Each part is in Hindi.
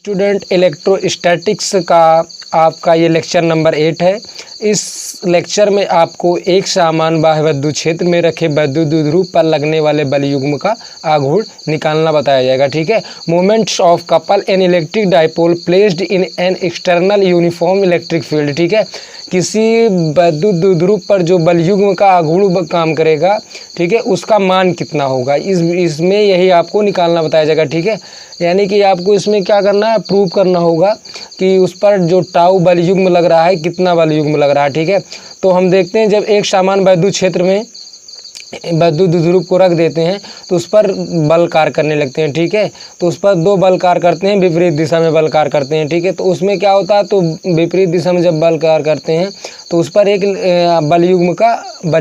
स्टूडेंट, इलेक्ट्रोस्टैटिक्स का आपका ये लेक्चर नंबर 8 है। इस लेक्चर में आपको एक समान बाह्य विद्युत क्षेत्र में रखे विद्युत द्विध्रुव पर लगने वाले बल युग्म का आघूर्ण निकालना बताया जाएगा। ठीक है। Moments of couple an electric dipole placed in an external uniform electric field. ठीक है। किसी विद्युत द्विध्रुव पर जो बल युग्म का आघूर्ण काम करेगा, ठीक है, उसका मान कितना होगा, इसमें यही आपको निकालना बताया जाएगा। ठीक है। यानी कि आपको इसमें क्या करना है, प्रूव करना होगा कि उस पर जो टाउ बल युग्म लग रहा है कितना बल युग्म लग रहा है। ठीक है। तो हम देखते हैं, जब एक समान विद्युत क्षेत्र में विद्युत द्विध्रुव को रख देते हैं तो उस पर बल कार्य करने लगते हैं। ठीक है। तो उस पर दो बल कार्य करते हैं, विपरीत दिशा में बल कार्य करते हैं। ठीक है। तो उसमें क्या होता है, तो विपरीत दिशा में जब बल कार्य करते हैं तो उस पर एक बल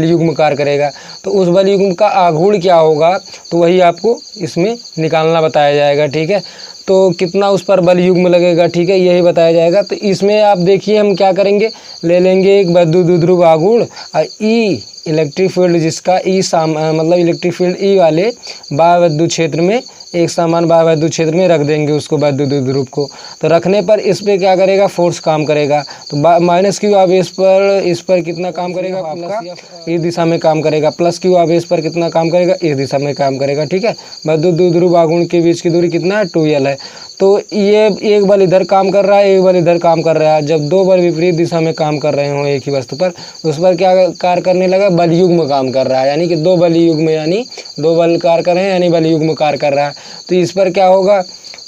युग्म कार्य करेगा। तो उस बल युग्म का आघूर्ण क्या होगा, तो वही आपको इसमें निकालना बताया जाएगा। ठीक है। तो कितना उस पर बल युग्म लगेगा, ठीक है, यही बताया जाएगा। तो इसमें आप देखिए हम क्या करेंगे, ले लेंगे एक विद्युत द्विध्रुव आघूर्ण और ई इलेक्ट्रिक फील्ड, जिसका मतलब इलेक्ट्रिक फील्ड ई वाले बाह्य विद्युत क्षेत्र में, एक समान बाह्य विद्युत क्षेत्र में रख देंगे उसको विद्युत द्विध्रुव को। तो रखने पर इस पर क्या करेगा, फोर्स काम करेगा। तो माइनस क्यू आवेश पर इस पर कितना काम करेगा, आपका इस दिशा में काम करेगा। प्लस क्यू आवेश पर कितना काम करेगा, इस दिशा में काम करेगा। ठीक है। विद्युत द्विध्रुव आघूर्ण के बीच की दूरी कितना है, 2L है। तो ये एक बल इधर काम कर रहा है, एक बल इधर काम कर रहा है। जब दो बल विपरीत दिशा में काम कर रहे हों एक ही वस्तु पर, तो उस पर क्या कार्य करने लगा, बल युग्म काम कर रहा है। यानी कि दो बल युग्म, यानी दो बल कार्य कर रहे हैं, यानी बल युग्म कार्य कर रहा है। तो इस पर क्या होगा,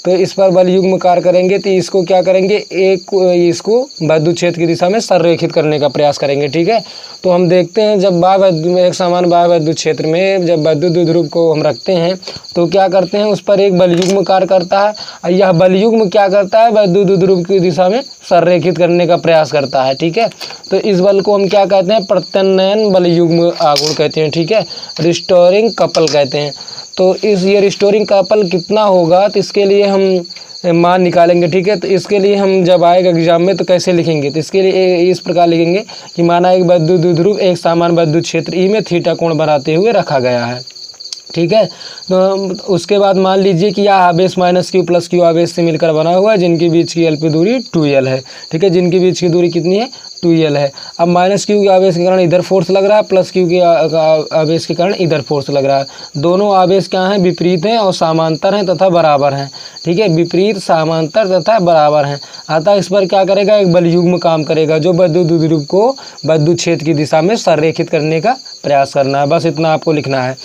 तो इस पर बल युग्म कार्य करेंगे तो इसको क्या करेंगे, इसको विद्युत क्षेत्र की दिशा में संरेखित करने का प्रयास करेंगे। ठीक है। तो हम देखते हैं, जब एक समान बाह्य विद्युत क्षेत्र में जब विद्युत द्विध्रुव को हम रखते हैं तो क्या करते हैं, उस पर एक बल युग्म कार्य करता है और यह बल युग्म क्या करता है, विद्युत द्विध्रुव की दिशा में संरेखित करने का प्रयास करता है। ठीक है। तो इस बल को हम क्या कहते हैं, प्रत्यानयन बल युग्म आघूर्ण कहते हैं। ठीक है। रिस्टोरिंग कपल कहते हैं। तो ये रिस्टोरिंग कपल कितना होगा, तो इसके लिए हम मान निकालेंगे। ठीक है। तो इसके लिए हम जब आएगा एग्जाम में तो कैसे लिखेंगे, तो इसके लिए इस प्रकार लिखेंगे कि माना एक विद्युत द्विध्रुव एक समान विद्युत क्षेत्र ई में थीटा कोण बनाते हुए रखा गया है। ठीक है। तो उसके बाद मान लीजिए कि यह आवेश माइनस क्यू प्लस क्यू आवेश से मिलकर बना हुआ है, जिनकी बीच की एल पी दूरी 2L है। ठीक है। जिनकी बीच की दूरी कितनी है, 2L है। अब माइनस क्यू के आवेश के कारण इधर फोर्स लग रहा है, प्लस क्यू के आवेश के कारण इधर फोर्स लग रहा है। दोनों आवेश क्या हैं, विपरीत हैं और समांतर हैं तथा बराबर हैं। ठीक है। विपरीत, समांतर तथा बराबर हैं। अतः इस पर क्या करेगा, एक बल युग्म काम करेगा जो विद्युत द्विध्रुव को विद्युत क्षेत्र की दिशा में संरेखित करने का प्रयास करना है। बस इतना आपको लिखना है।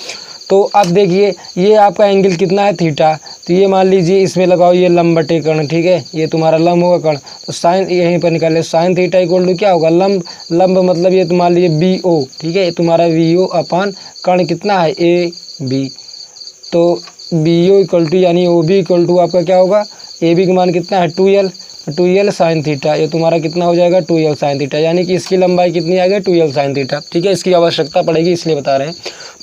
तो अब देखिए, ये आपका एंगल कितना है, थीटा। तो ये मान लीजिए इसमें लगाओ, ये लंब बटे कर्ण। ठीक है। ये तुम्हारा लंब होगा कर्ण, तो साइन यहीं पर निकाले, साइन थीटा इक्वल टू क्या होगा, लंब मतलब ये मान लीजिए BO। ठीक है। ये तुम्हारा VO अपान कर्ण कितना है, AB। तो BO इक्वल टू यानी OB इक्वल टू आपका क्या होगा, AB का मान कितना है, 2L साइन थीटा। ये तुम्हारा कितना हो जाएगा, 2L साइन थीटा। यानी कि इसकी लंबाई कितनी आ गई, 2L साइन थीटा। ठीक है। इसकी आवश्यकता पड़ेगी इसलिए बता रहे हैं।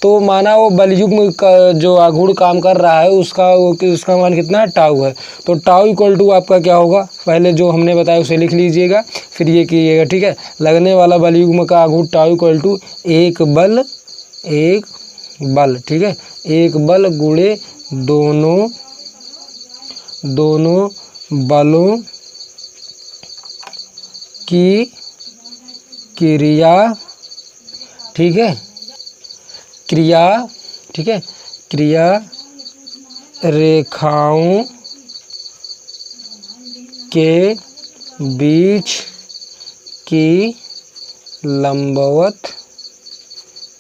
तो माना वो बल युग्म का जो आघूर्ण काम कर रहा है उसका मान कितना है, टाउ है। तो टाउ इक्वल टू आपका क्या होगा, पहले जो हमने बताया उसे लिख लीजिएगा, फिर ये कीजिएगा। ठीक है। लगने वाला बल युग्म का आघूर्ण टाउ इक्वल टू एक बल। ठीक है। एक बल गुणे दोनों बलों की क्रिया। ठीक है। ठीक है। क्रिया रेखाओं के बीच की लंबवत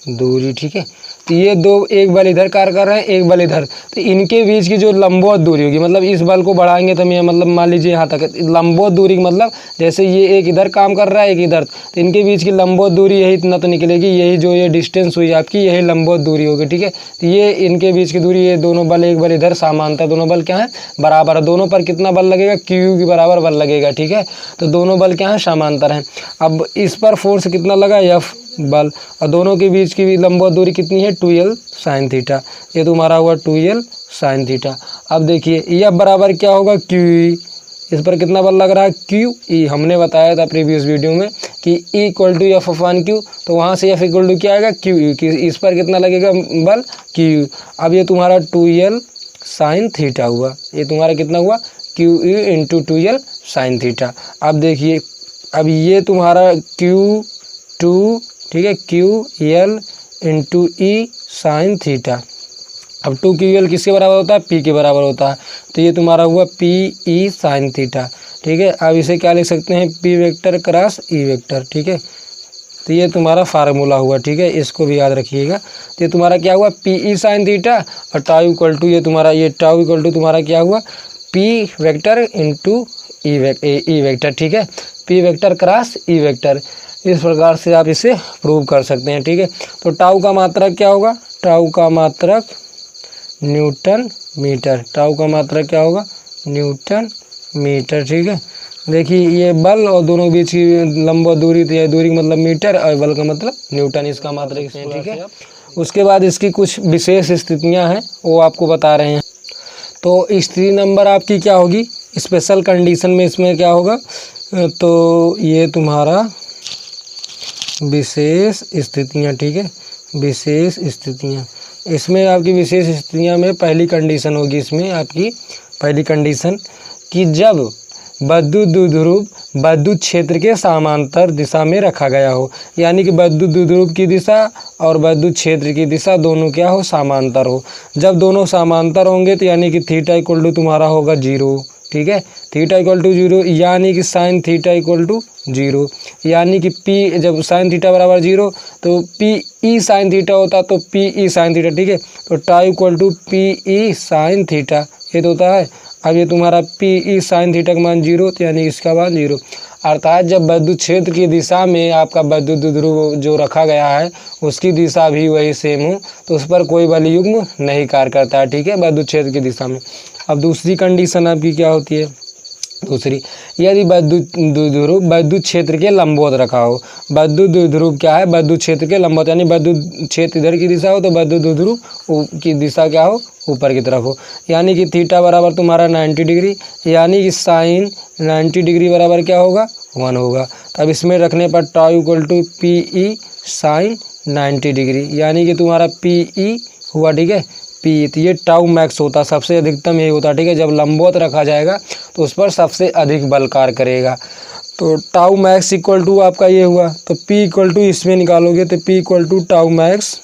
दूरी। ठीक है। तो ये दो, एक बल इधर कार्य कर रहे हैं, एक बल इधर, तो इनके बीच की जो लंबवत दूरी होगी, मतलब इस बल को बढ़ाएंगे तो मैं मतलब मान लीजिए यहाँ तक लंबवत दूरी, मतलब जैसे ये एक इधर काम कर रहा है एक इधर, तो इनके बीच की लंबवत दूरी यही इतना तो निकलेगी। यही जो ये डिस्टेंस हुई आपकी, यही लंबवत दूरी होगी। ठीक है। तो ये इनके बीच की दूरी, ये दोनों बल, एक बल इधर समांतर, दोनों बल क्या है, बराबर। दोनों पर कितना बल लगेगा, क्यू के बराबर बल लगेगा। ठीक है। तो दोनों बल क्या है, समांतर हैं। अब इस पर फोर्स कितना लगा, F बल, और दोनों के बीच की लंबवत दूरी कितनी है, 2L साइन थीटा। ये तुम्हारा हुआ 2L साइन थीटा। अब देखिए यह बराबर क्या होगा, QE। इस पर कितना बल लग रहा है, QE। हमने बताया था प्रीवियस वीडियो में कि E equal to F upon Q, तो वहाँ से F इक्वल टू क्या आएगा, QE। कि इस पर कितना लगेगा बल, QE। अब ये तुम्हारा 2L साइन थीटा हुआ, ये तुम्हारा कितना हुआ, QE into 2L sine theta. अब देखिए, अब ये तुम्हारा Q2, ठीक है, QL into E sine theta. अब 2QL किसके बराबर होता है? P के बराबर होता है, तो ये तुम्हारा हुआ PE साइन थीटा, ठीक है। अब इसे क्या लिख सकते हैं? P vector cross E vector, ठीक है। तो ये तुम्हारा फार्मूला हुआ, ठीक है, इसको भी याद रखिएगा। तो ये तुम्हारा क्या हुआ? PE साइन थीटा और टाउ इक्वल टू, ये तुम्हारा ये टाउ इक्वल टू तुम्हारा क्या हुआ? P vector into E vector, ठीक है, P vector cross E vector. इस प्रकार से आप इसे प्रूव कर सकते हैं, ठीक है। तो टाउ का मात्रक क्या होगा? टाउ का मात्रक न्यूटन मीटर। टाउ का मात्रक क्या होगा? न्यूटन मीटर, ठीक है। देखिए ये बल और दोनों बीच की लंबवत दूरी, तो ये दूरी का मतलब मीटर और बल का मतलब न्यूटन, इसका मात्रक, ठीक है। उसके बाद इसकी कुछ विशेष स्थितियां हैं, वो आपको बता रहे हैं। तो स्थिति नंबर आपकी क्या होगी? स्पेशल कंडीशन में इसमें क्या होगा? तो ये तुम्हारा विशेष स्थितियां, ठीक है, विशेष स्थितियां। इसमें आपकी विशेष स्थितियां में पहली कंडीशन होगी, इसमें आपकी पहली कंडीशन कि जब विद्युत द्विध्रुव विद्युत क्षेत्र के समांतर दिशा में रखा गया हो, यानी कि विद्युत द्विध्रुव की दिशा और विद्युत क्षेत्र की दिशा दोनों क्या हो? समांतर हो। जब दोनों समांतर होंगे तो यानी कि थीटा इक्वल टू तुम्हारा होगा 0, ठीक है, थीटा इक्वल टू 0, यानी कि साइन थीटा इक्वल टू 0, यानी कि P जब साइन थीटा बराबर 0 तो PE साइन थीटा होता, तो PE साइन थीटा, ठीक है। तो tau equal to PE sine theta, ये तो होता है। अब ये तुम्हारा PE साइन थीटा का मान 0, तो यानी इसका मान 0, अर्थात जब विद्युत क्षेत्र की दिशा में आपका विद्युत द्विध्रुव जो रखा गया है उसकी दिशा भी वही सेम हो, तो उस पर कोई बल युग्म नहीं कार्य करता है, ठीक है, विद्युत क्षेत्र की दिशा में। अब दूसरी कंडीशन आपकी क्या होती है? दूसरी, यदि विद्युत द्विध्रुव विद्युत क्षेत्र के लंबवत रखा हो। विद्युत द्विध्रुव क्या है? विद्युत क्षेत्र के लंबवत, यानी विद्युत क्षेत्र इधर की दिशा हो तो विद्युत द्विध्रुव की दिशा क्या हो? ऊपर की तरफ हो, यानी कि थीटा बराबर तुम्हारा 90 डिग्री, यानी कि साइन 90 डिग्री बराबर क्या होगा? 1 होगा। तब इसमें रखने पर tau equal to PE sine 90 degree, यानी कि तुम्हारा PE हुआ, ठीक है, P। तो ये टाउ मैक्स होता, सबसे अधिकतम यही होता, ठीक है। जब लंबवत रखा जाएगा तो उस पर सबसे अधिक बल कार्य करेगा। तो टाउ मैक्स इक्वल टू आपका ये हुआ, तो P इक्वल टू इसमें निकालोगे तो P equal to tau max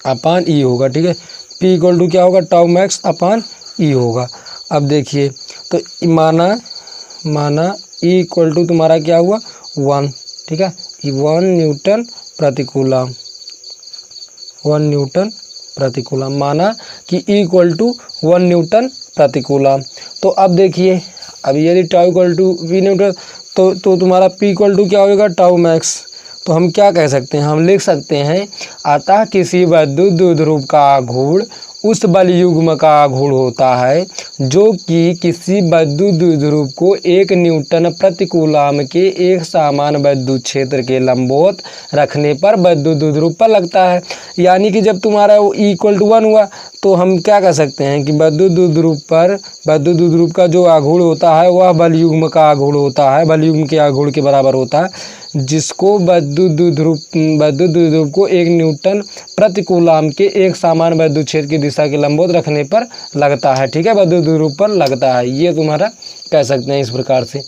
upon E होगा, ठीक है। P इक्वल टू क्या होगा? टाउ मैक्स अपान E होगा। अब देखिए, तो माना E इक्वल टू तुम्हारा क्या हुआ? 1, ठीक है, 1 न्यूटन प्रतिकूलम, 1 न्यूटन प्रतिकूलम, माना कि E इक्वल टू 1 न्यूटन प्रतिकूलम। तो अब देखिए, अब यदि tau equal to V newton तो तुम्हारा P इक्वल टू क्या होगा? Tau max. तो हम क्या कह सकते हैं? हम लिख सकते हैं, अतः किसी विद्युत द्विध्रुव का आघूर्ण उस बल युग्म का आघूर्ण होता है जो कि किसी विद्युत द्विध्रुव को 1 न्यूटन प्रतिकूलम के एक समान विद्युत क्षेत्र के लंबवत रखने पर विद्युत द्विध्रुव पर लगता है। यानी कि जब तुम्हारा वो E इक्वल टू 1 हुआ तो हम क्या कह सकते हैं कि विद्युत द्विध्रुव का जो आघूर्ण होता है वह बल युग्म का आघूर्ण होता है, बल युग्म के आघूर्ण के बराबर होता है, जिसको विद्युत द्विध्रुव को 1 न्यूटन प्रतिकूलम के एक समान विद्युत क्षेत्र की दिशा के लंबवत रखने पर लगता है, ठीक है, विद्युत द्विध्रुव पर लगता है। ये तुम्हारा कह सकते हैं इस प्रकार से।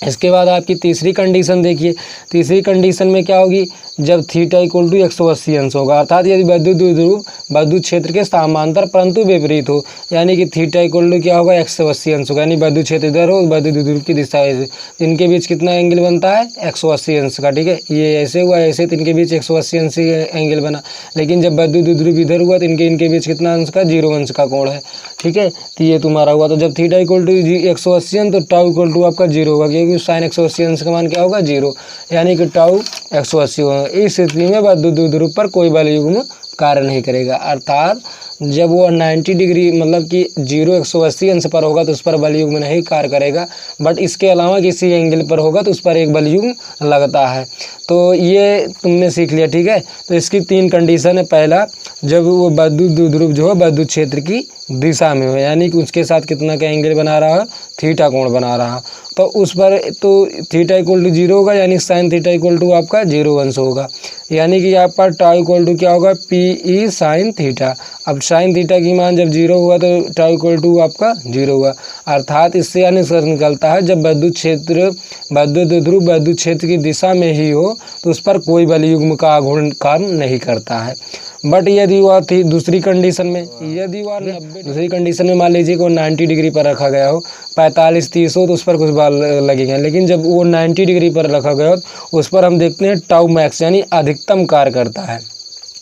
इसके बाद आपकी तीसरी कंडीशन देखिए, तीसरी कंडीशन में क्या होगी? जब थीटा इक्वल टू 180 अंश होगा, अर्थात यदि विद्युत द्विध्रुव विद्युत क्षेत्र के समांतर परंतु विपरीत हो, यानी कि थीटा इक्वल टू क्या होगा? 180 अंश होगा, यानी विद्युत क्षेत्र इधर हो, विद्युत द्विध्रुव की दिशा ऐसे, इनके बीच कितना एंगल बनता है? 180 अंश का, ठीक है। ये ऐसे हुआ, ऐसे, तो इनके बीच 180 अंश एंगल बना। लेकिन जब विद्युत द्विध्रुव इधर हुआ तो इनके बीच कितना अंश का? 0 अंश का कोण है, ठीक है। तो ये तुम्हारा हुआ। तो जब थीटा इक्वल टू 180 अंश तो टाउ इक्वल टू आपका 0 होगा, क्योंकि साइन 180 अंश का मान क्या होगा? 0, यानी कि टाउ 180 होगा। इस स्थिति में विद्युत द्विध्रुव पर कोई बल युग्म कार्य नहीं करेगा, अर्थात जब वो 90 डिग्री मतलब कि 0 180 अंश पर होगा तो उस पर बल युग्म नहीं कार्य करेगा, बट इसके अलावा किसी एंगल पर होगा तो उस पर एक बल युग्म लगता है। तो ये तुमने सीख लिया, ठीक है। तो इसकी 3 कंडीशन है। पहला, जब वो विद्युत द्विध्रुव जो है विद्युत क्षेत्र की दिशा में हो, यानी कि उसके साथ कितना का एंगल बना रहा है? थीटा कोण बना रहा, तो उस पर तो थीटा इक्वल टू 0 होगा, यानी साइन थीटा इक्वल टू आपका 0 अंश होगा, यानी कि आपका टाउ इक्वल टू क्या होगा, पी ई साइन थीटा। अब साइन थीटा की मान जब 0 हुआ तो टाउ इक्वल टू आपका 0 हुआ, अर्थात इससे यह निष्कर्ष निकलता है जब विद्युत ध्रुव विद्युत क्षेत्र की दिशा में ही हो तो उस पर कोई बल युग्म का आघूर्ण काम नहीं करता है। बट यदि वह थी दूसरी कंडीशन में, यदि वह दूसरी कंडीशन में मान लीजिए कि वो 90 डिग्री पर रखा गया हो, 45-30 हो तो उस पर कुछ बल लगेंगे, लेकिन जब वो 90 डिग्री पर रखा गया हो उस पर हम देखते हैं टाउ मैक्स यानी अधिकतम कार्य करता है,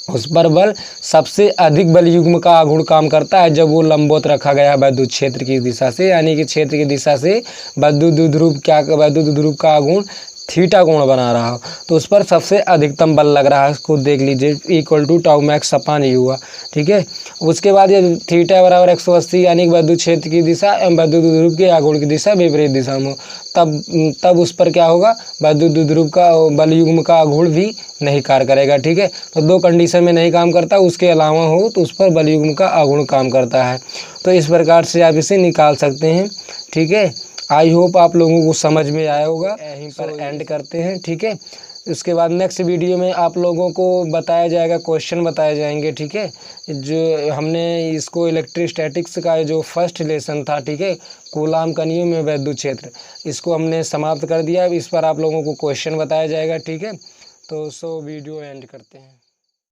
उस पर बल सबसे अधिक बल युग्म का आघूर्ण काम करता है जब वो लंबवत रखा गया है विद्युत क्षेत्र की दिशा से, यानी कि क्षेत्र की दिशा से विद्युत ध्रुव का आघूर्ण थीटा कोण बना रहा हो तो उस पर सबसे अधिकतम बल लग रहा है, खुद देख लीजिए, equal to tau max upon U हुआ, ठीक है। उसके बाद ये थीटा बराबर 180 यानी कि विद्युत क्षेत्र की दिशा एवं विद्युत ध्रुव के आघूर्ण की दिशा विपरीत दिशा में, तब उस पर क्या होगा, विद्युत ध्रुव का बल युग्म का आघूर्ण भी नहीं कार्य करेगा, ठीक है। तो दो कंडीशन में नहीं काम करता, उसके अलावा हो तो उस पर बल युग्म का आघूर्ण काम करता है। तो इस प्रकार से आप इसे निकाल सकते हैं, ठीक है। आई होप आप लोगों को समझ में आया होगा। यहीं पर एंड करते हैं, ठीक है। उसके बाद नेक्स्ट वीडियो में आप लोगों को बताया जाएगा, क्वेश्चन बताए जाएंगे, ठीक है। जो हमने इसको इलेक्ट्रोस्टैटिक्स का जो फर्स्ट लेसन था, ठीक है, कूलाम का नियम में विद्युत क्षेत्र, इसको हमने समाप्त कर दिया। इस पर आप लोगों को क्वेश्चन बताया जाएगा, ठीक है। तो वीडियो एंड करते हैं।